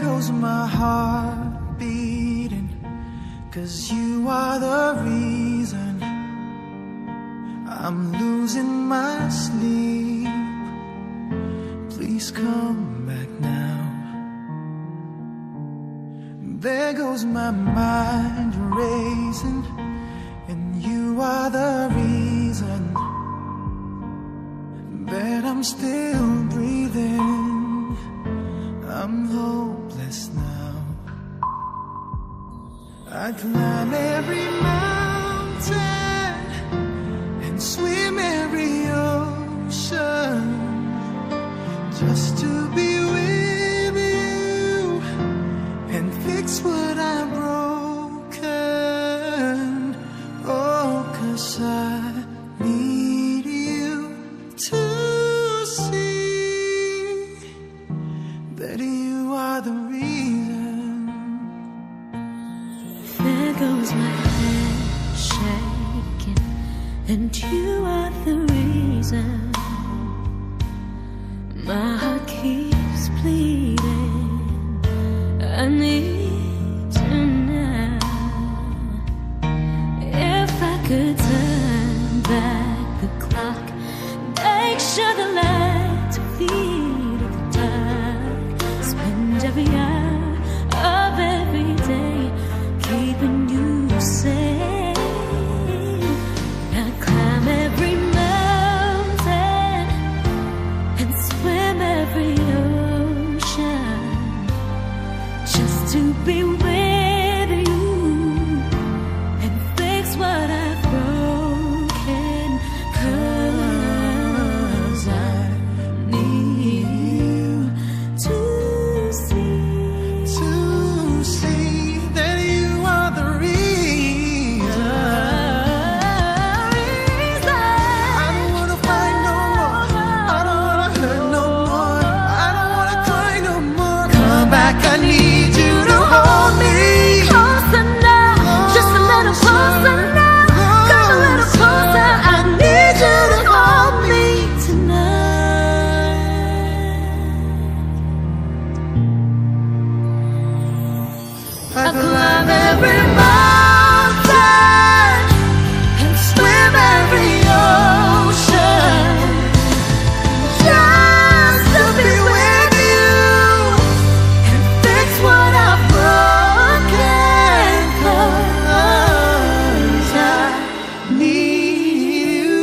goes my heart beating, 'cause you are the reason I'm losing my sleep. Please come back now. There goes my mind racing, and you are the reason that I'm still breathing. I'm hopeless now. I climb every mountain and swim every ocean just to be with you and fix what I've broken. Oh, 'cause I need you to see that you are the reason. There goes my head shaking, and you are the reason. My heart keeps bleeding. I need you now. If I could turn back the clock, make sure the lights feed at the dark, spend every hour of every day keeping you safe. I climb every mountain and swim every ocean just to be with you and fix what I've broken. 'Cause I need you to see that you are the reason. I don't wanna fight no more. I don't wanna hurt no more. I don't wanna cry no more. Come back, I need you to hold me. Closer now, just a little closer now. Come a little closer, I need you to hold me tonight. I climb every mountain and swim every ocean just to be with you and fix what I've broken. 'Cause I Need you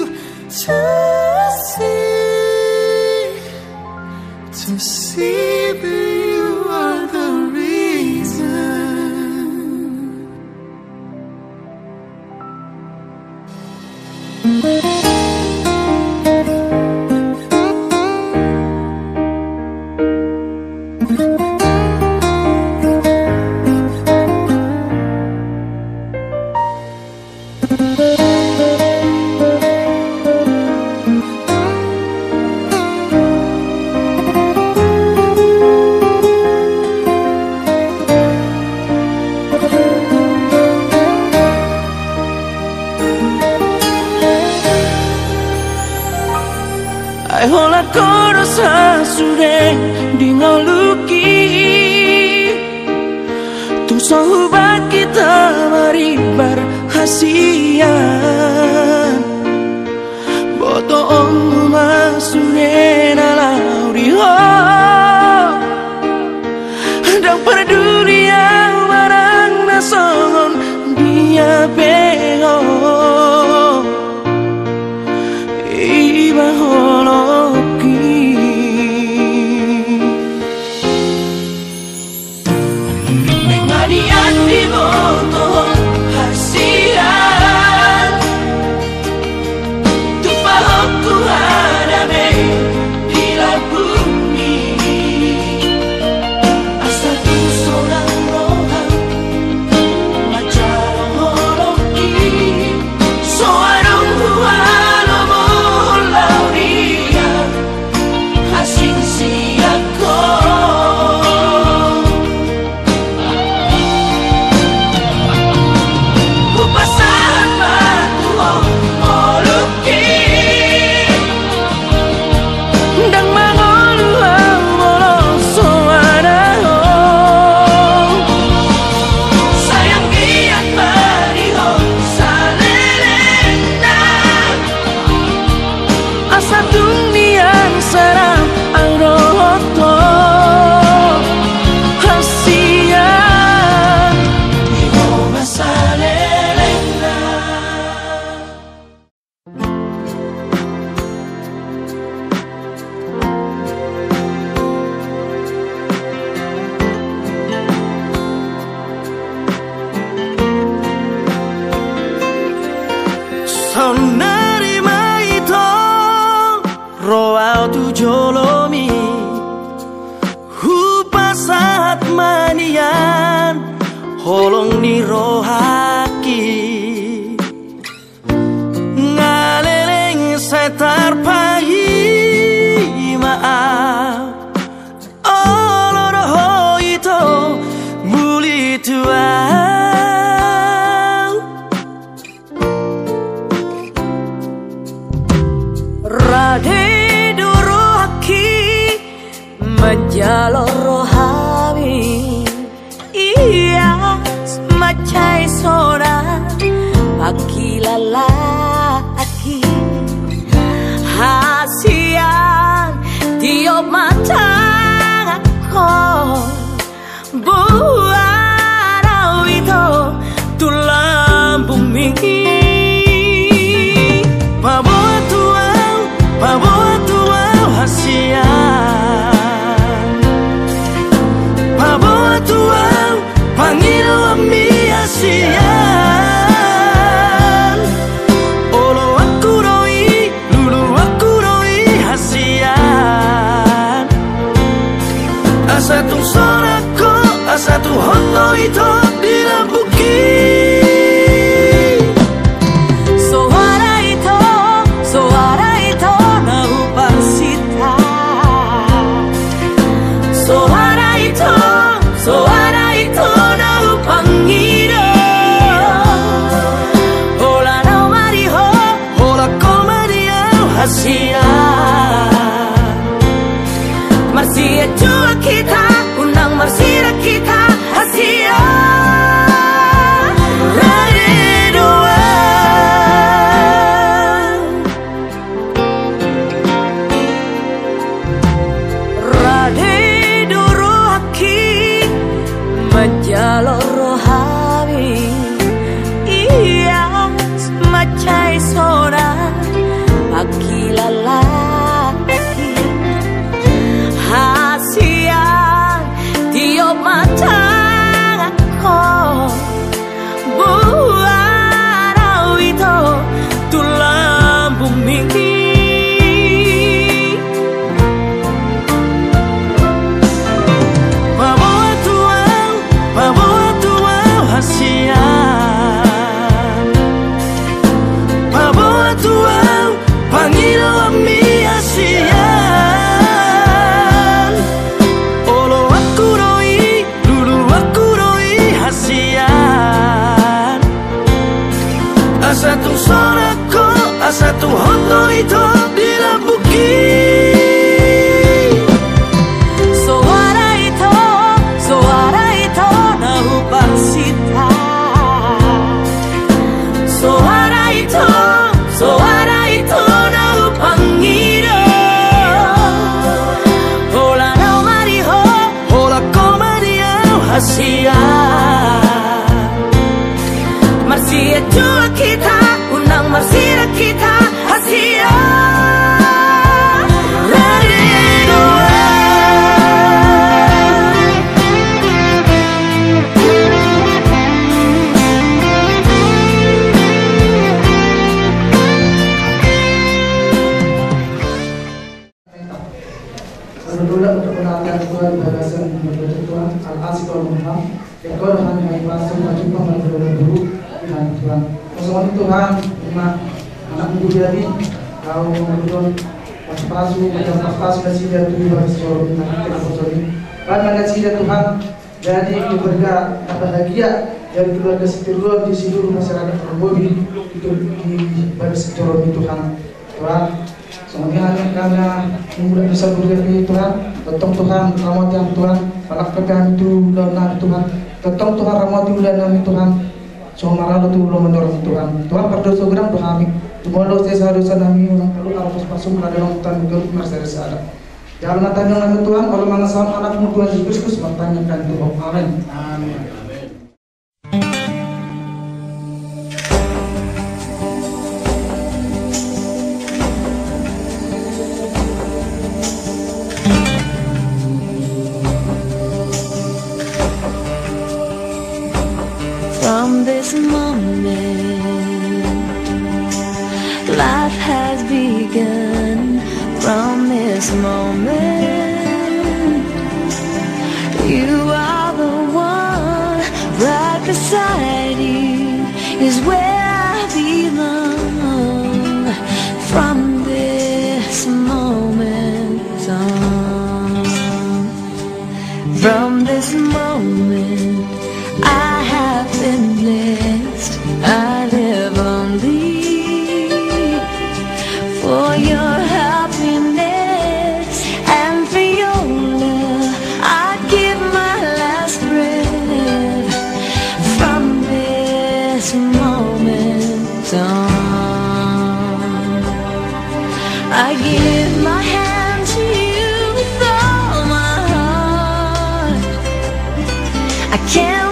to see that you are the reason. Ai hola koro sa sureng di ngoluki tu sahubat kita mari berhasian boto om masurena lauri ho dang peduli marang nason dia bego iba holoki Mengadian di boto hasian tu pahokku hadabe di bumi asal tu seorang rohan macam holoki soarong hualo mo lauria holong nirohaki ngaleleng setar pagi maaf oloroh itu muli tuau rade durohaki menjalor rohami iya macai sora pagi lalaki hasian tiop mata aku buat itu tulang bumi bawa tuau hasian bawa tuau panggil ami hasian olo aku roi lulu aku roi hasian asatu sorako asatu hoto itu dilambuki suara itu naupang sita suara itu naupang ira hola no mariho hola komaria hasian marsia jua kita undang marsira kita hasian rade dua rade durohaki menjalor rohami iya macai sora pagi lalaki hasian tiop mata aku buat itu tulang bumi bawa tuau hasian bawa tuau panggil ami hasian olo aku roi lulu aku roi hasian asatu sorako asatu hoto itu dilambuki suara itu naupang sita suara itu naupang ira hola no mariho hola komaria hasian marsia jua kita undang marsira kita hasian rade dua Berdoa untuk penantian Tuhan bagasan berdoa Tuhan al-asik al-muham yang kau dengan yang pasang berjumpa berdoa dulu dengan Tuhan kosongan Tuhan lima anak muda ini kau berdoa pas-pasu macam pas-pasu kasih dia tuh bagi seorang kita kosongin kan kasih dia Tuhan jadi keluarga bahagia dari keluarga setirul di seluruh masyarakat Probobi itu di bagi seorang Tuhan Tuhan semuanya karena mudah bisa berdoa Tuhan, tentang Tuhan rahmat yang Tuhan, balak pegang itu dan Tuhan, tentang Tuhan rahmat itu dan Tuhan, semua malu tu belum mendorong Tuhan. Tuhan berdoa gerang doa kami, semua dosa seharusnya kami orang perlu harus pasung pada orang Tuhan juga merasa ada. Jangan tanya nama Tuhan, kalau mengasah anakmu Tuhan Yesus Kristus bertanyakan Tuhan. Amin. Amin. From this moment, life has begun. From this moment, you are the one right beside you is where I belong. From this moment on, from this moment I have been blessed. I live only for your happiness and for your love. I give my last breath. From this moment on, I give my hand to you with all my heart. I can't